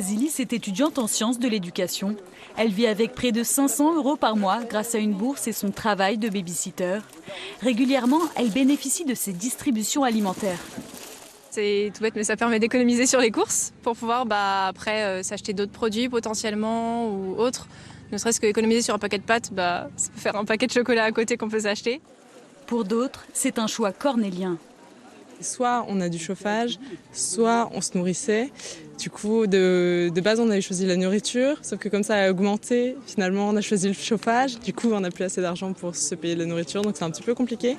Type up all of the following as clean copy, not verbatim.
Zilis est étudiante en sciences de l'éducation. Elle vit avec près de 500 € par mois grâce à une bourse et son travail de baby-sitter. Régulièrement, elle bénéficie de ces distributions alimentaires. C'est tout bête, mais ça permet d'économiser sur les courses pour pouvoir après s'acheter d'autres produits potentiellement ou autres. Ne serait-ce qu'économiser sur un paquet de pâtes, ça peut faire un paquet de chocolat à côté qu'on peut s'acheter. Pour d'autres, c'est un choix cornélien. Soit on a du chauffage, soit on se nourrissait. Du coup, de base, on avait choisi la nourriture, sauf que comme ça a augmenté, finalement, on a choisi le chauffage. Du coup, on n'a plus assez d'argent pour se payer de la nourriture, donc c'est un petit peu compliqué.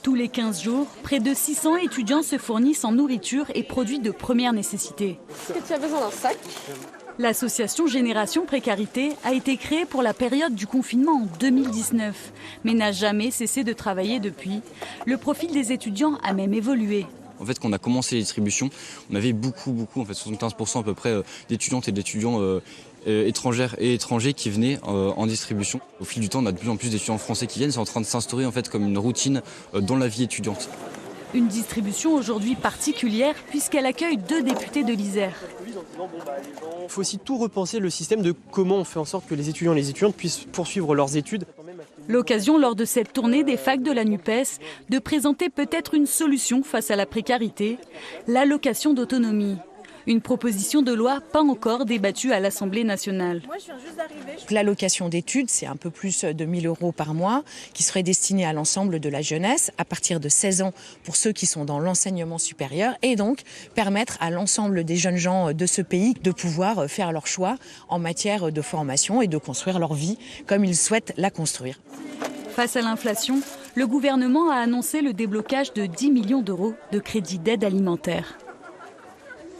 Tous les 15 jours, près de 600 étudiants se fournissent en nourriture et produits de première nécessité. Est-ce que tu as besoin d'un sac ? L'association Génération Précarité a été créée pour la période du confinement en 2019, mais n'a jamais cessé de travailler depuis. Le profil des étudiants a même évolué. En fait, quand on a commencé les distributions, on avait beaucoup, en fait 75% à peu près d'étudiantes et d'étudiants étrangères et étrangers qui venaient en distribution. Au fil du temps, on a de plus en plus d'étudiants français qui viennent. C'est en train de s'instaurer en fait comme une routine dans la vie étudiante. Une distribution aujourd'hui particulière puisqu'elle accueille 2 députés de l'Isère. Il faut aussi tout repenser le système de comment on fait en sorte que les étudiants et les étudiantes puissent poursuivre leurs études. L'occasion lors de cette tournée des facs de la NUPES de présenter peut-être une solution face à la précarité, l'allocation d'autonomie. Une proposition de loi pas encore débattue à l'Assemblée nationale. L'allocation d'études, c'est un peu plus de 1 000 € par mois qui serait destinée à l'ensemble de la jeunesse à partir de 16 ans pour ceux qui sont dans l'enseignement supérieur et donc permettre à l'ensemble des jeunes gens de ce pays de pouvoir faire leur choix en matière de formation et de construire leur vie comme ils souhaitent la construire. Face à l'inflation, le gouvernement a annoncé le déblocage de 10 millions € de crédits d'aide alimentaire.